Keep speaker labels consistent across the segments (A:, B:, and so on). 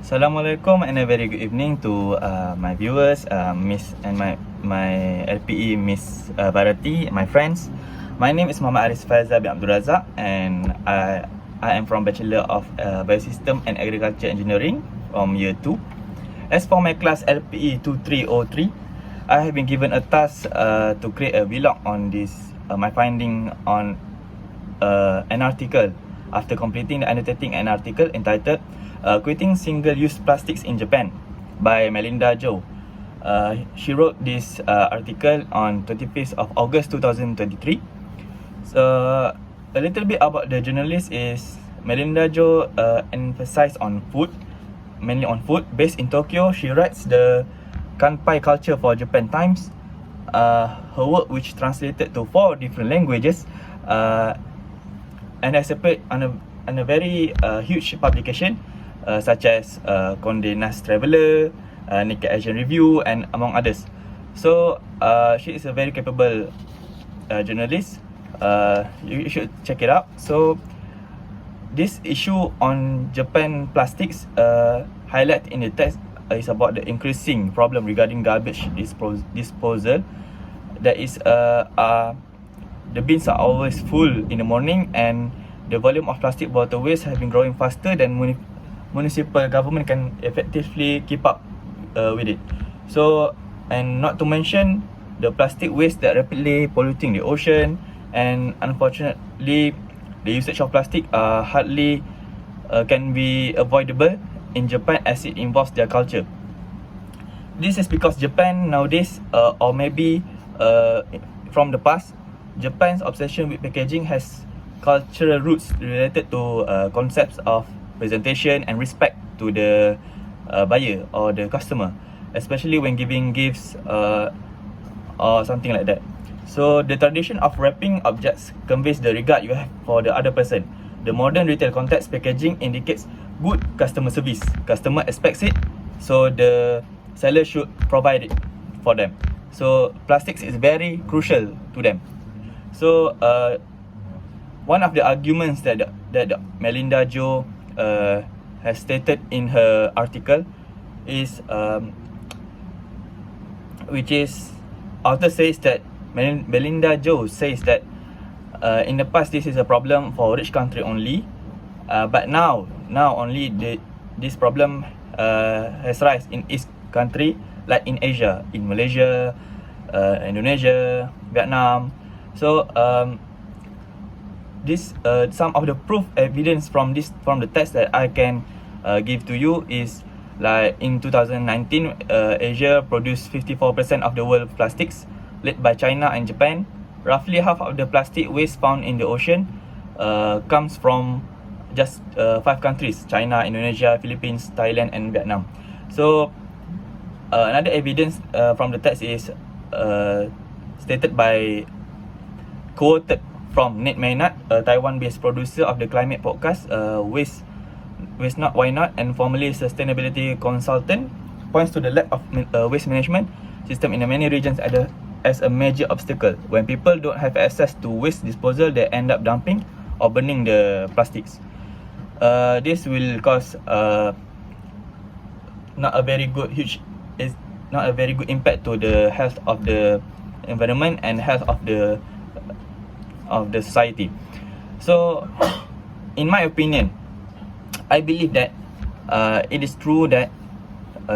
A: Assalamualaikum and a very good evening to my viewers, Miss and my LPE Miss Bharati, my friends. My name is Muhammad Aris Faizal bin Abdul Razak, and I am from Bachelor of Biosystem and Agriculture Engineering from Year 2. As for my class LPE 2303, I have been given a task to create a vlog on this, my finding on an article after completing the undertaking, an article entitled Quitting Single-Use Plastics in Japan by Melinda Zhou. She wrote this article on 25th of August 2023. So a little bit about the journalist is Melinda Zhou emphasized on food, mainly on food. Based in Tokyo, she writes the Kanpai Culture for Japan Times. Her work, which translated to 4 different languages, and has appeared on a very huge publication such as Condé Nast Traveller, Naked Asian Review, and among others. So she is a very capable journalist. You should check it out. So this issue on Japan plastics highlight in the text is about the increasing problem regarding garbage disposal. That is the bins are always full in the morning, and the volume of plastic bottle waste has been growing faster than municipal government can effectively keep up with it. So, and not to mention the plastic waste that rapidly polluting the ocean, and unfortunately the usage of plastic hardly can be avoidable in Japan as it involves their culture. This is because Japan nowadays, or maybe from the past, Japan's obsession with packaging has cultural roots related to concepts of presentation and respect to the buyer or the customer, especially when giving gifts or something like that. So the tradition of wrapping objects conveys the regard you have for the other person. The modern retail context, packaging indicates good customer service. Customer expects it, so the seller should provide it for them. So plastics is very crucial to them. So one of the arguments that Melinda Zhou has stated in her article is, which is, author says that Melinda Zhou says that in the past this is a problem for rich country only, but now only this problem has rise in each country, like in Asia, in Malaysia, Indonesia, Vietnam. So this some of the proof evidence from the text that I can give to you is, like in 2019, Asia produced 54% of the world plastics, led by China and Japan. Roughly half of the plastic waste found in the ocean comes from just 5 countries: China, Indonesia, Philippines, Thailand, and Vietnam. So another evidence from the text is stated by, quoted from Ned Maynard, a Taiwan-based producer of the climate podcast Waste Not Why Not, and formerly sustainability consultant, points to the lack of waste management system in many regions as a major obstacle. When people don't have access to waste disposal, they end up dumping or burning the plastics. This will cause not a very good impact to the health of the environment and health of the society. So in my opinion, I believe that it is true that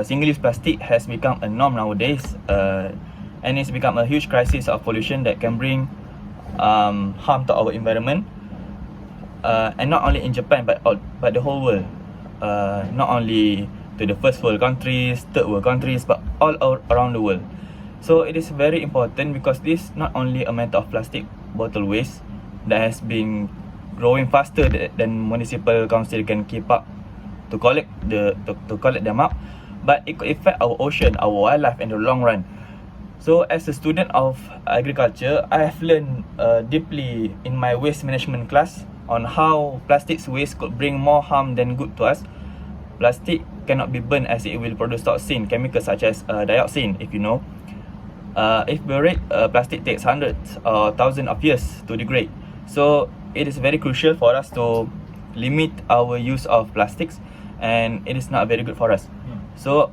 A: single-use plastic has become a norm nowadays, and it's become a huge crisis of pollution that can bring harm to our environment, and not only in Japan but the whole world, not only to the first world countries, third world countries, but all around the world. So it is very important, because this not only a matter of plastic bottle waste that has been growing faster than municipal council can keep up to collect them up, but it could affect our ocean, our wildlife in the long run. So as a student of agriculture, I have learned deeply in my waste management class on how plastics waste could bring more harm than good to us. Plastic cannot be burned as it will produce toxin chemicals such as dioxin, if you know. If buried, plastic takes hundreds or thousands of years to degrade. So it is very crucial for us to limit our use of plastics and it is not very good for us. So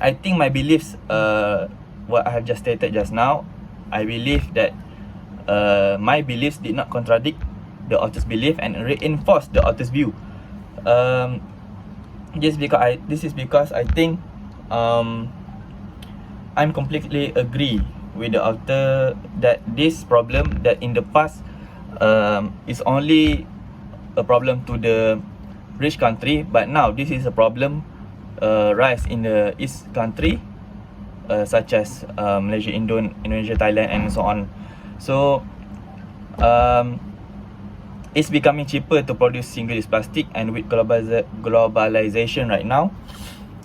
A: I think my beliefs, what I have just stated just now, I believe that my beliefs did not contradict the author's belief and reinforce the author's view. This is because I think I'm completely agree with the author that this problem that in the past is only a problem to the rich country, but now this is a problem rise in the east country, such as Malaysia, Indonesia, Thailand, and so on. So it's becoming cheaper to produce single-use plastic, and with globalization right now,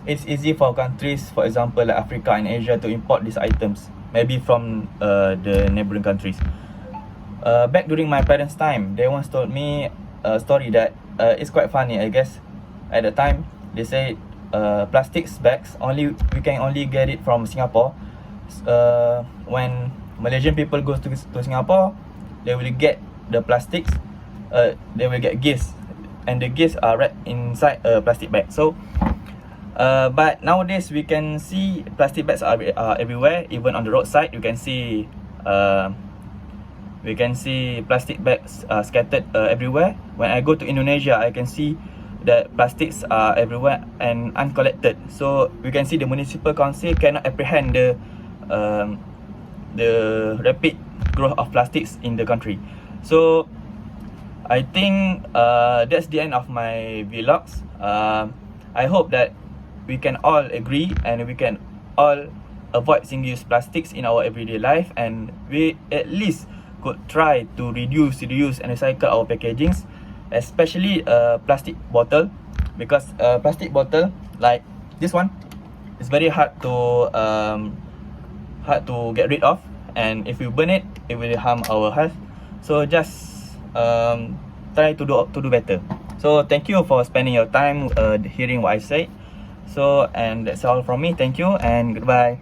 A: it's easy for countries, for example like Africa and Asia, to import these items, maybe from the neighboring countries. Back during my parents' time, they once told me a story that it's quite funny, I guess. At the time, they say plastics bags we can only get it from Singapore. When Malaysian people go to Singapore, they will get the plastics. They will get gifts, and the gifts are wrapped inside a plastic bag. So but nowadays we can see plastic bags are everywhere. Even on the roadside, you can see plastic bags scattered everywhere. When I go to Indonesia, I can see that plastics are everywhere and uncollected. So we can see the municipal council cannot apprehend the rapid growth of plastics in the country. So I think that's the end of my vlogs. I hope that we can all agree and we can all avoid single-use plastics in our everyday life, and we at least could try to reduce, reuse and recycle our packagings, especially plastic bottle, because plastic bottle like this one is very hard to get rid of, and if you burn it, it will harm our health. So just try to do better. So thank you for spending your time hearing what I say. So, and that's all from me. Thank you and goodbye.